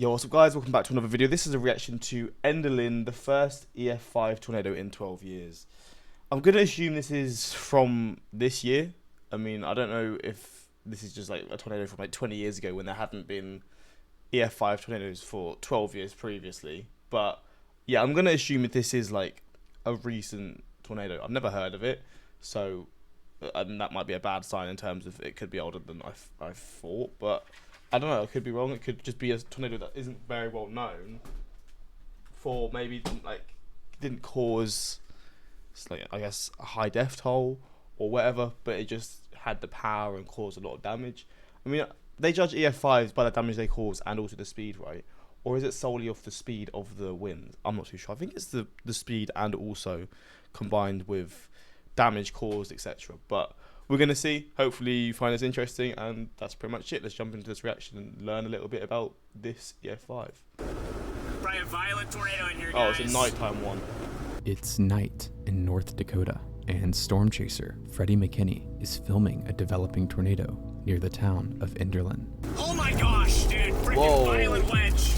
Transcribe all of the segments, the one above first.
Yo, what's up guys, welcome back to another video. This is a reaction to Enderlin, the first EF5 tornado in 12 years. I'm going to assume this is from this year. I mean, I don't know if this is just like a tornado from like 20 years ago when there hadn't been EF5 tornadoes for 12 years previously. But yeah, I'm going to assume that this is like a recent tornado. I've never heard of it, so and that might be a bad sign in terms of it could be older than I thought, but I don't know, I could be wrong. It could just be a tornado that isn't very well known for maybe like didn't cause like I guess a high death toll or whatever, but it just had the power and caused a lot of damage. I mean, they judge EF5s by the damage they cause and also the speed, right? Or is it solely off the speed of the wind? I'm not too sure. I think it's the speed and also combined with damage caused, etc. But we're going to see. Hopefully you find this interesting, and that's pretty much it. Let's jump into this reaction and learn a little bit about this EF5. Probably a violent tornado in here, Oh, guys. it's a nighttime one. It's night in North Dakota, and storm chaser Freddie McKinney is filming a developing tornado near the town of Enderlin. Oh my gosh, dude. Freaking Whoa. violent wedge.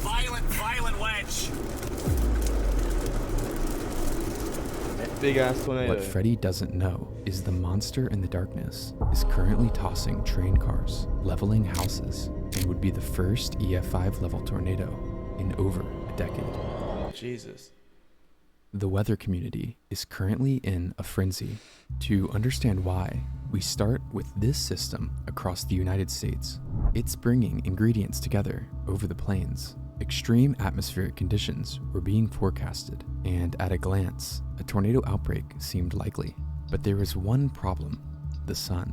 Violent wedge. Big ass tornado. What Freddie doesn't know is the monster in the darkness is currently tossing train cars, leveling houses, and would be the first EF5 level tornado in over a decade. Jesus. The weather community is currently in a frenzy. To understand why, we start with this system across the United States. It's bringing ingredients together over the plains. Extreme atmospheric conditions were being forecasted, and at a glance, a tornado outbreak seemed likely. But there was one problem: the sun.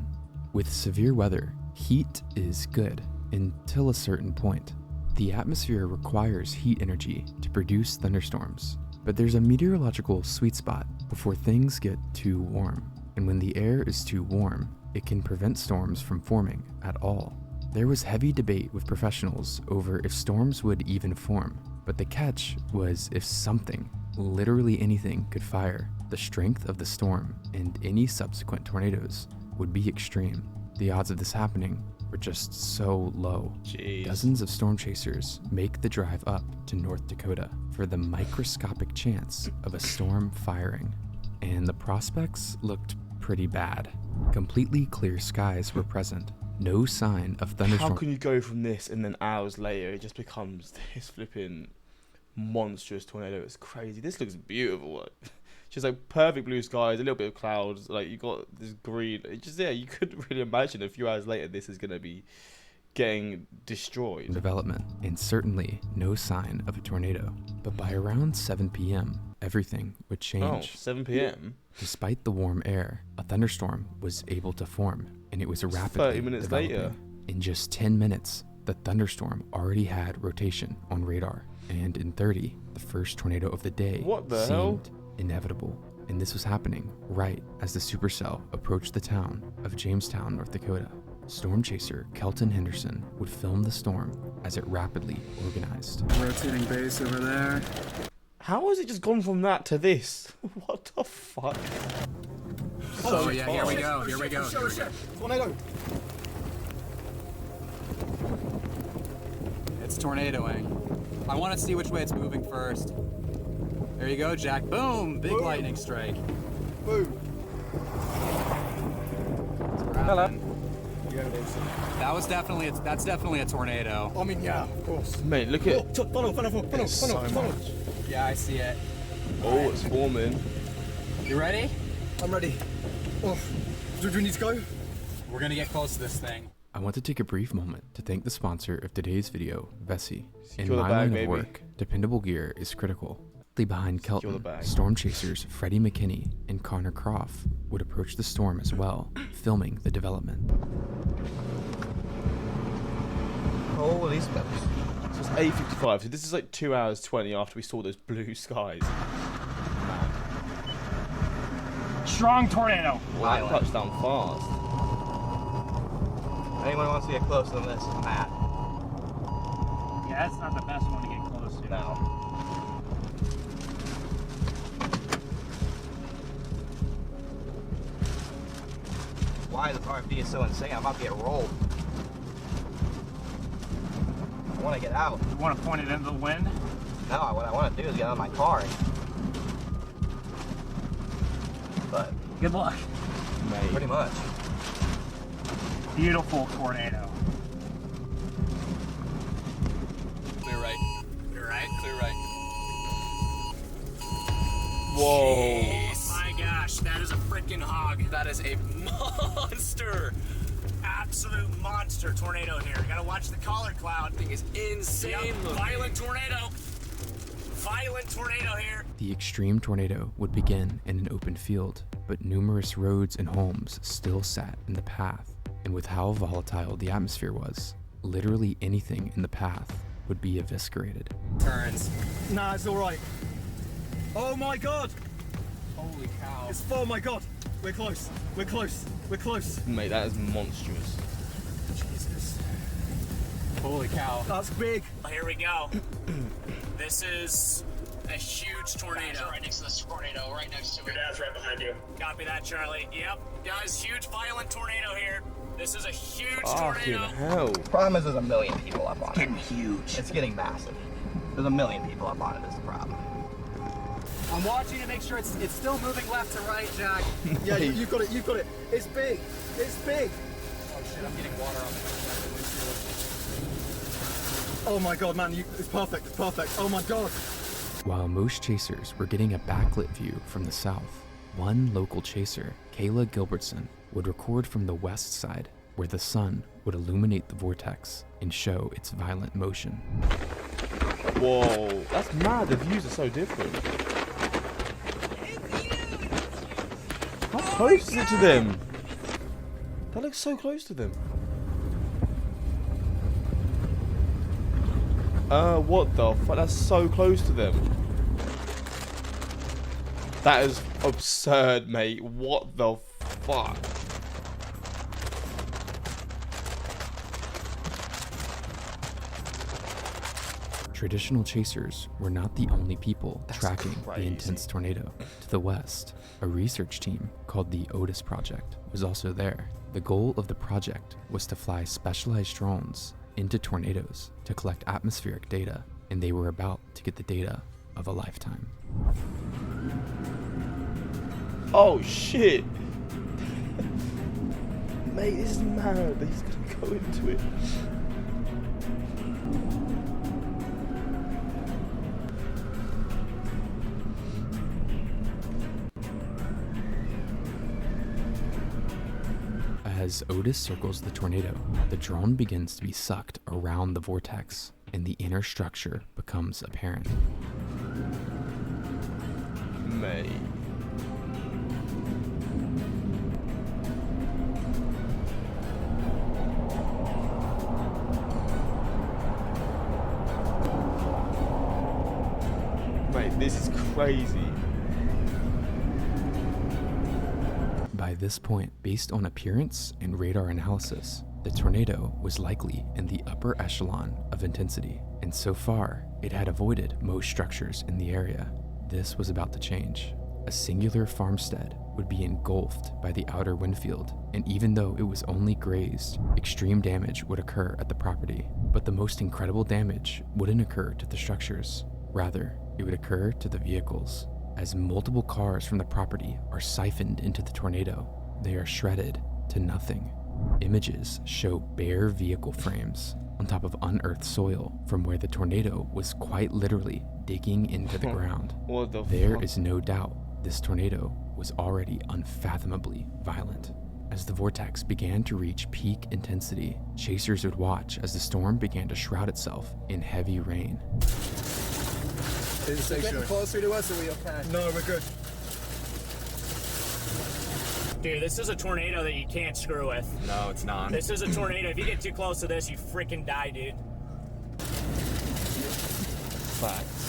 With severe weather, heat is good until a certain point. The atmosphere requires heat energy to produce thunderstorms, but there's a meteorological sweet spot before things get too warm. And when the air is too warm, it can prevent storms from forming at all. There was heavy debate with professionals over if storms would even form, but the catch was if something, literally anything, could fire, the strength of the storm and any subsequent tornadoes would be extreme. The odds of this happening were just so low. Jeez. Dozens of storm chasers make the drive up to North Dakota for the microscopic chance of a storm firing, and the prospects looked pretty bad. Completely clear skies were present. No sign of thunderstorm. How can you go from this and then hours later it just becomes this flipping monstrous tornado? It's crazy. This looks beautiful. Like, just like perfect blue skies, a little bit of clouds. Like you got this green. It just you couldn't really imagine a few hours later this is gonna be getting destroyed. Development, and certainly no sign of a tornado. But by around 7 p.m., everything would change. Oh, 7 p.m. Despite the warm air, a thunderstorm was able to form, and it was rapidly 30 minutes developing. later. In just 10 minutes, the thunderstorm already had rotation on radar, and in 30, the first tornado of the day What the seemed hell? inevitable. And this was happening right as the supercell approached the town of Jamestown, North Dakota. Storm chaser Kelton Henderson would film the storm as it rapidly organized. Rotating base over there. How has it just gone from that to this? What the fuck? Oh yeah, here we go. Here we go. Tornado. It's tornadoing. I want to see which way it's moving first. There you go, Jack. Boom! Big lightning strike. Boom. Hello. That's definitely a tornado. I mean, yeah, of course. Mate, look at Follow. so much. Yeah, I see it. Oh, it's forming. You ready? I'm ready. Oh, do we need to go? We're gonna get close to this thing. I want to take a brief moment to thank the sponsor of today's video, Vessi. In Secure the my bag, line baby. of work, dependable gear is critical. Behind Secure the Kelton, bag. storm chasers Freddie McKinney and Connor Croft would approach the storm as well, filming the development. Holy smokes. So it's 8:55, so this is like 2 hours 20 after we saw those blue skies. Strong tornado. Wow, that touched down fast. Anyone wants to get closer than this? Matt. Yeah, that's not the best one to get close to. No. Why the RP is so insane? I'm about to get rolled. want to get out. You want to point it into the wind? No, what I want to do is get out of my car. But Good luck. Mate. pretty much. Beautiful tornado. Clear right. Clear right. Clear right. Whoa. Oh my gosh, that is a freaking hog. That is a monster. Absolute monster tornado here. You gotta watch the collar cloud. Thing is insane. Yep, looking. violent tornado. Violent tornado here. The extreme tornado would begin in an open field, but numerous roads and homes still sat in the path. And with how volatile the atmosphere was, literally anything in the path would be eviscerated. Turns. Nah, it's all right. Oh my God! Holy cow. Oh my God! We're close. We're close. We're close. Mate, that is monstrous. Jesus. Holy cow. That's big. Here we go. This is a huge tornado. Right next to this tornado, right next to it. Your dad's right behind you. Copy that, Charlie. Yep. Guys, huge violent tornado here. This is a huge Fucking tornado. hell. Problem is there's a million people up on it. Getting huge. It's getting massive. There's a million people up on it is the problem. I'm watching to make sure it's still moving left to right, Jack. Yeah, you've got it. You've got it. It's big. It's big. Oh shit, I'm getting water on the windshield. Oh my God, man! It's perfect. It's perfect. Oh my God. While most chasers were getting a backlit view from the south, one local chaser, Kayla Gilbertson, would record from the west side, where the sun would illuminate the vortex and show its violent motion. Whoa. That's mad. The views are so different. How close is it to them? That looks so close to them. What the fuck? That's so close to them. That is absurd, mate. What the fuck? Traditional chasers were not the only people tracking crazy. the intense tornado. To the west, a research team called the Otis Project was also there. The goal of the project was to fly specialized drones into tornadoes to collect atmospheric data, and they were about to get the data of a lifetime. Oh shit. Mate, this is mad. He's gonna go into it. As Otis circles the tornado, the drone begins to be sucked around the vortex, and the inner structure becomes apparent. Mate. Mate, this is crazy. By this point, based on appearance and radar analysis, the tornado was likely in the upper echelon of intensity, and so far, it had avoided most structures in the area. This was about to change. A singular farmstead would be engulfed by the outer wind field, and even though it was only grazed, extreme damage would occur at the property. But the most incredible damage wouldn't occur to the structures. Rather, it would occur to the vehicles. As multiple cars from the property are siphoned into the tornado, they are shredded to nothing. Images show bare vehicle frames on top of unearthed soil from where the tornado was quite literally digging into the ground. What the There fuck? is no doubt this tornado was already unfathomably violent. As the vortex began to reach peak intensity, chasers would watch as the storm began to shroud itself in heavy rain. Is it getting closer to us, are we okay? No, we're good. Dude, this is a tornado that you can't screw with. No, it's not. This is a tornado. If you get too close to this, you freaking die, dude. Facts.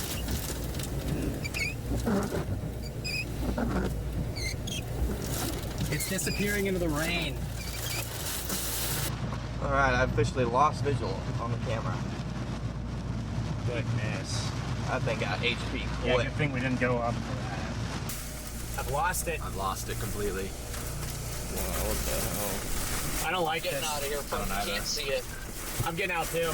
It's disappearing into the rain. Alright, I officially lost visual on the camera. Goodness. That thing got HP Yeah, quick. good thing we didn't go up for that. I've lost it. I've lost it completely. Wow, what the hell? I don't like Getting this. out of here, folks. I don't You either. can't see it. I'm getting out too.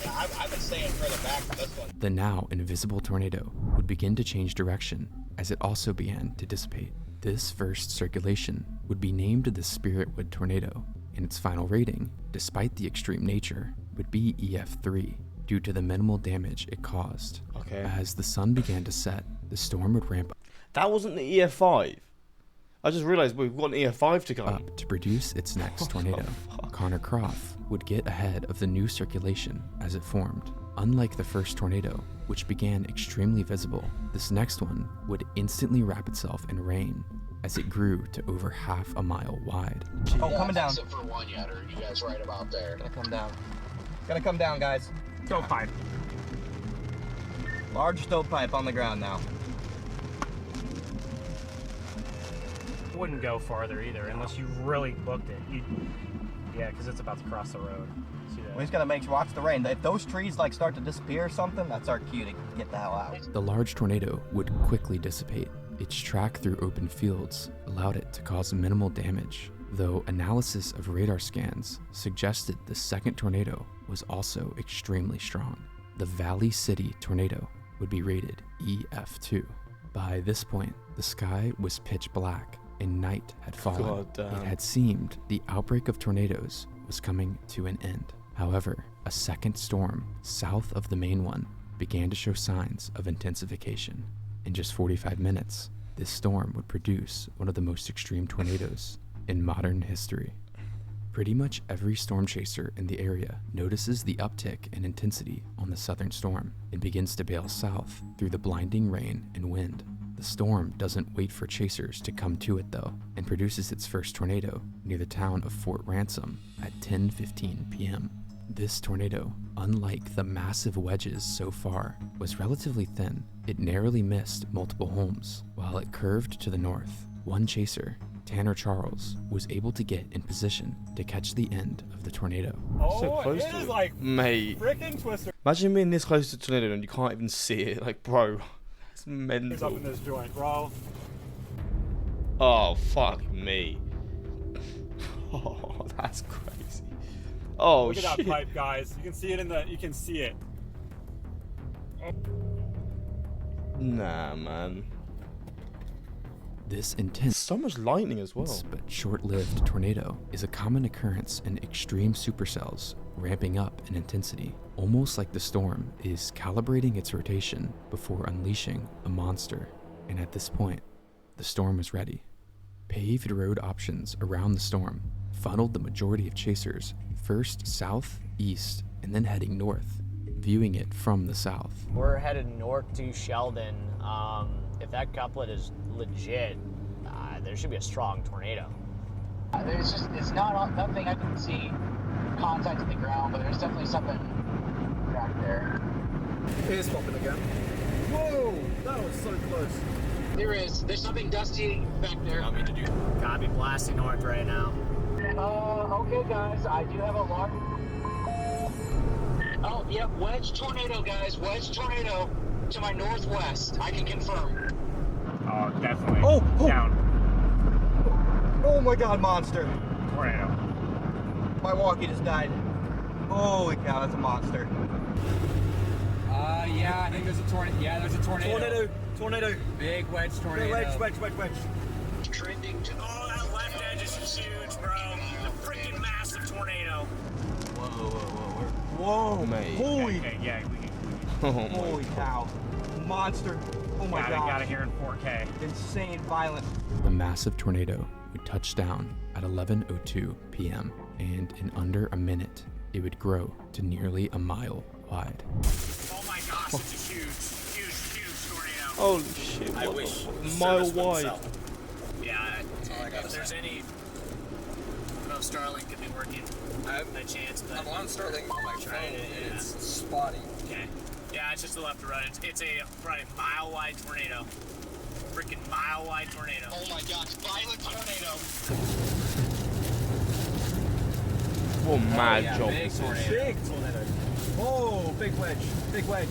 Yeah, I've been staying further back from this one. The now invisible tornado would begin to change direction as it also began to dissipate. This first circulation would be named the Spiritwood tornado, and its final rating, despite the extreme nature, would be EF3 due to the minimal damage it caused. Okay. As the sun began to set, the storm would ramp That wasn't the EF5. I just realised we've got an EF5 to come. up to produce its next tornado. Connor Croft would get ahead of the new circulation as it formed. Unlike the first tornado, which began extremely visible, this next one would instantly wrap itself in rain as it grew to over half a mile wide. Oh, coming down. Except for one yet, or you guys right about there? Gonna come down. Gonna come down, guys. Stovepipe. Large stovepipe on the ground now. Wouldn't go farther either unless you really booked it. Yeah, because it's about to cross the road. See that? We just gotta make sure, watch the rain. If those trees like start to disappear or something, that's our cue to get the hell out. The large tornado would quickly dissipate. Its track through open fields allowed it to cause minimal damage, though analysis of radar scans suggested the second tornado was also extremely strong. The Valley City tornado would be rated EF2. By this point, the sky was pitch black and night had fallen. God damn. It had seemed the outbreak of tornadoes was coming to an end. However, a second storm south of the main one began to show signs of intensification. In just 45 minutes, this storm would produce one of the most extreme tornadoes in modern history. Pretty much every storm chaser in the area notices the uptick in intensity on the southern storm and begins to bail south through the blinding rain and wind. The storm doesn't wait for chasers to come to it though, and produces its first tornado near the town of Fort Ransom at 10:15 p.m. This tornado, unlike the massive wedges so far, was relatively thin. It narrowly missed multiple homes. While it curved to the north, one chaser, Tanner Charles, was able to get in position to catch the end of the tornado. So close it to is it. like Mate, freaking Twister. imagine being this close to a tornado and you can't even see it. Like, bro, it's He's up mental. in this joint, bro. Oh, fuck me. Oh, that's crazy. Oh, Look at shit. that pipe, guys. You can see it in the. You can see it. Nah, man. This intense So much lightning as well. but short-lived tornado is a common occurrence in extreme supercells, ramping up in intensity, almost like the storm is calibrating its rotation before unleashing a monster. And at this point, the storm was ready. Paved road options around the storm funneled the majority of chasers first south, east, and then heading north, viewing it from the south. We're headed north to Sheldon. If that couplet is legit, there should be a strong tornado. There's just, it's not nothing I can see contact to the ground, but there's definitely something back there. Here's popping again. Whoa, that was so close. There's something dusty back there. Copy, blasting north right now. Okay guys, I do have a large... Oh, yep, wedge tornado guys, wedge tornado to my northwest, I can confirm. Oh, definitely. Oh, oh. Down. Oh my god, monster. Tornado. My walkie just died. Holy cow, that's a monster. Yeah, I think there's a tornado. Yeah, there's a tornado. Tornado. Big wedge tornado. Wedge. Trending to... Oh, that left edge is huge, bro. A freaking massive tornado. Whoa, Mate. holy, Okay, yeah, we can Oh, my holy cow. Monster. Oh my got god. it here in 4K. Insane violence. The massive tornado would touch down at 11:02 p.m., and in under a minute, it would grow to nearly a mile wide. Oh my gosh, it's a huge tornado. Holy shit. I what wish the- the mile service would wide. sell. Yeah, if there's any... I don't know if Starlink could be working. I have a chance, but... I'm on Starlink on my phone, Trying it, and yeah. it's spotty. Okay. Yeah, it's just a left to right. It's a probably mile-wide tornado. Freaking mile-wide tornado. Oh my gosh, violent tornado. What a mad yeah, job big this is. tornado. Big tornado. Oh, big wedge.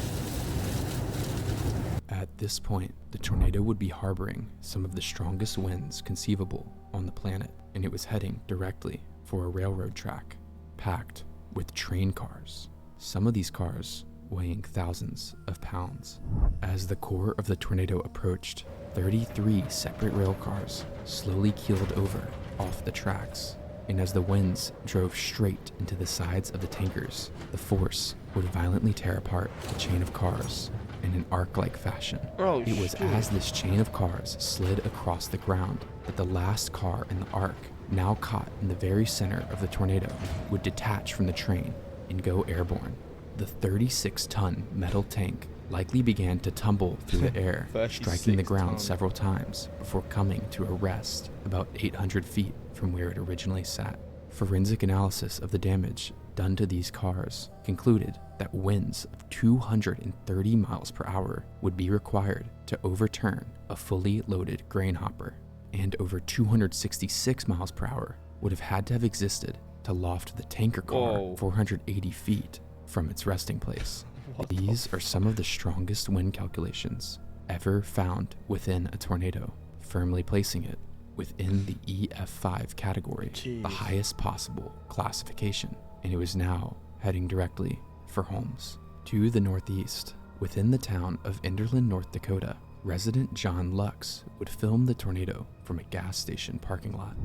At this point, the tornado would be harboring some of the strongest winds conceivable on the planet, and it was heading directly for a railroad track packed with train cars. some of these cars weighing thousands of pounds. As the core of the tornado approached, 33 separate rail cars slowly keeled over off the tracks, and as the winds drove straight into the sides of the tankers, the force would violently tear apart the chain of cars in an arc-like fashion. Oh, it was as this chain of cars slid across the ground that the last car in the arc, now caught in the very center of the tornado, would detach from the train and go airborne. The 36-ton metal tank likely began to tumble through the air, striking the ground several times before coming to a rest about 800 feet from where it originally sat. Forensic analysis of the damage done to these cars concluded that winds of 230 miles per hour would be required to overturn a fully loaded grain hopper, and over 266 miles per hour would have had to have existed to loft the tanker car 480 feet from its resting place. These are some of the strongest wind calculations ever found within a tornado, firmly placing it within the EF5 category, the highest possible classification, and it was now heading directly for homes. To the northeast, within the town of Enderlin, North Dakota, resident John Lux would film the tornado from a gas station parking lot.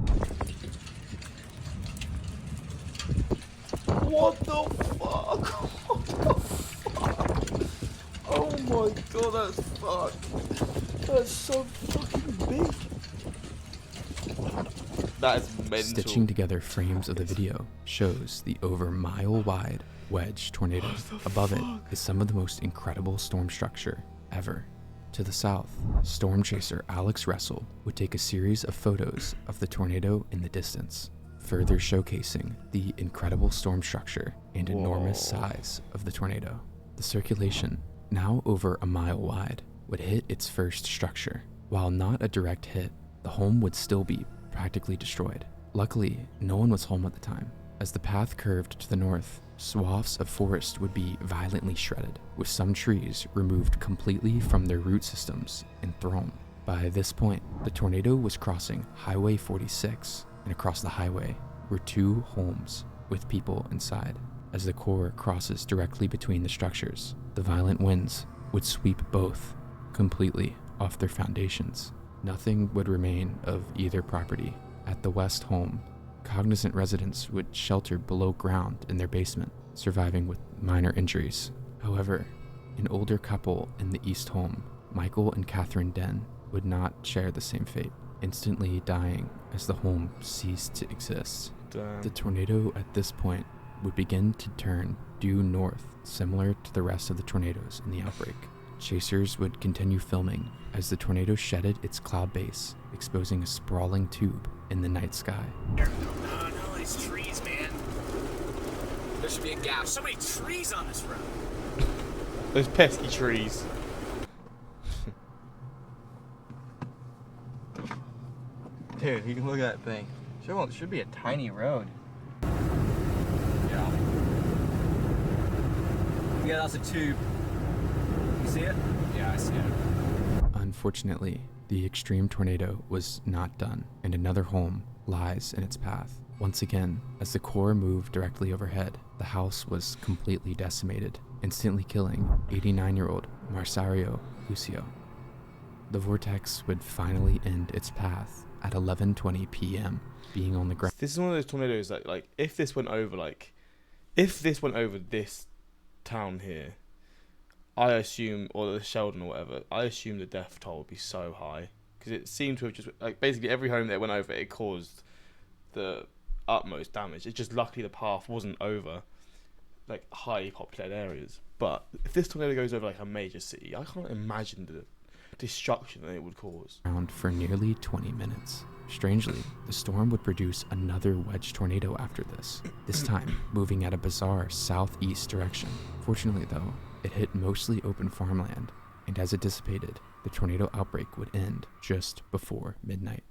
What the fuck? What the fuck? Oh my god, that's fucked. That's so fucking big. That is mental. Stitching together frames of the video shows the over mile-wide wedge tornado. Above it is some of the most incredible storm structure ever. To the south, storm chaser Alex Russell would take a series of photos of the tornado in the distance, further showcasing the incredible storm structure and enormous size of the tornado. The circulation, now over a mile wide, would hit its first structure. While not a direct hit, the home would still be practically destroyed. Luckily, no one was home at the time. As the path curved to the north, swaths of forest would be violently shredded, with some trees removed completely from their root systems and thrown. By this point, the tornado was crossing Highway 46, and across the highway were two homes with people inside. As the core crosses directly between the structures, the violent winds would sweep both completely off their foundations. Nothing would remain of either property. At the west home, cognizant residents would shelter below ground in their basement, surviving with minor injuries. However, an older couple in the east home, Michael and Catherine Den, would not share the same fate, instantly dying as the home ceased to exist. Damn. The tornado at this point would begin to turn due north, similar to the rest of the tornadoes in the outbreak. Chasers would continue filming as the tornado shedded its cloud base, exposing a sprawling tube in the night sky. No, these trees, man. There should be a gap. There's so many trees on this road. Those pesky trees. Dude, you can look at that thing. Should be a tiny road. Yeah. Yeah, that's a tube. You see it? Yeah, I see it. Unfortunately, the extreme tornado was not done, and another home lies in its path. Once again, as the core moved directly overhead, the house was completely decimated, instantly killing 89-year-old Marsario Lucio. The vortex would finally end its path at 11:20 p.m., being on the ground. This is one of those tornadoes that, like, if this went over this town here, I assume, or the Sheldon or whatever, I assume the death toll would be so high, because it seemed to have just, like, basically every home that went over, it caused the utmost damage. It's just luckily the path wasn't over, like, highly populated areas. But if this tornado goes over, like, a major city, I can't imagine the destruction that it would cause. For nearly 20 minutes. Strangely, the storm would produce another wedge tornado after this time moving at a bizarre southeast direction. Fortunately, though, it hit mostly open farmland, and as it dissipated, the tornado outbreak would end just before midnight.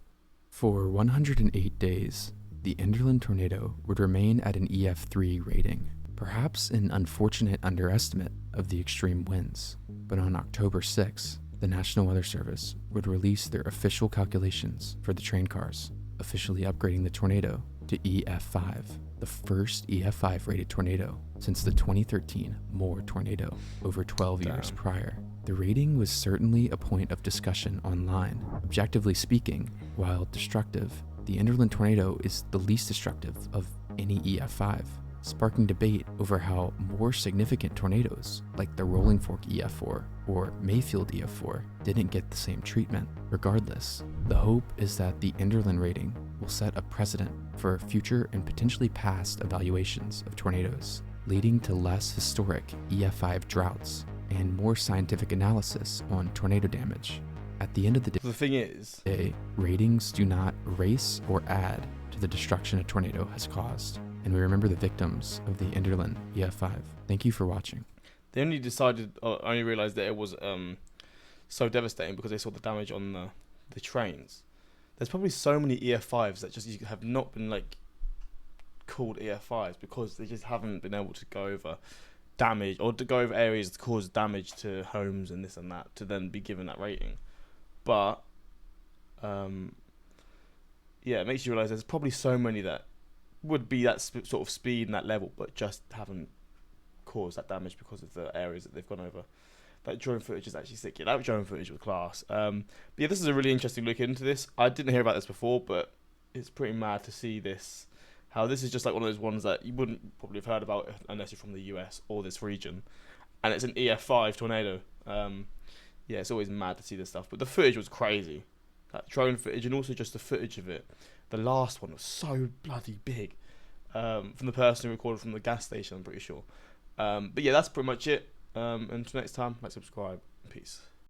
For 108 days, the Enderlin tornado would remain at an EF3 rating, perhaps an unfortunate underestimate of the extreme winds. But on October 6, the National Weather Service would release their official calculations for the train cars, officially upgrading the tornado to EF5. the first EF5 rated tornado since the 2013 Moore tornado over 12 years prior. The rating was certainly a point of discussion online. Objectively speaking, while destructive, the Enderlin tornado is the least destructive of any EF5, sparking debate over how more significant tornadoes, like the Rolling Fork EF4 or Mayfield EF4, didn't get the same treatment. Regardless, the hope is that the Enderlin rating will set a precedent for future and potentially past evaluations of tornadoes, leading to less historic EF5 droughts and more scientific analysis on tornado damage. At the end of the The thing is, day, ratings do not erase or add to the destruction a tornado has caused, and we remember the victims of the Enderlin EF5. Thank you for watching. they only decided, or only realised that it was so devastating because they saw the damage on the trains. There's probably so many EF5s that just have not been like called EF5s because they just haven't been able to go over damage or to go over areas that cause damage to homes and this and that to then be given that rating. But yeah, it makes you realise there's probably so many that would be that sort of speed and that level, but just haven't caused that damage because of the areas that they've gone over. That drone footage is actually sick. Yeah, that drone footage was class. But yeah, this is a really interesting look into this. I didn't hear about this before, but it's pretty mad to see this. How this is just like one of those ones that you wouldn't probably have heard about unless you're from the US or this region. And it's an EF5 tornado. Yeah, it's always mad to see this stuff. But the footage was crazy. That drone footage and also just the footage of it. The last one was so bloody big. From the person who recorded from the gas station, I'm pretty sure. But yeah, that's pretty much it. Until next time, like, subscribe. Peace.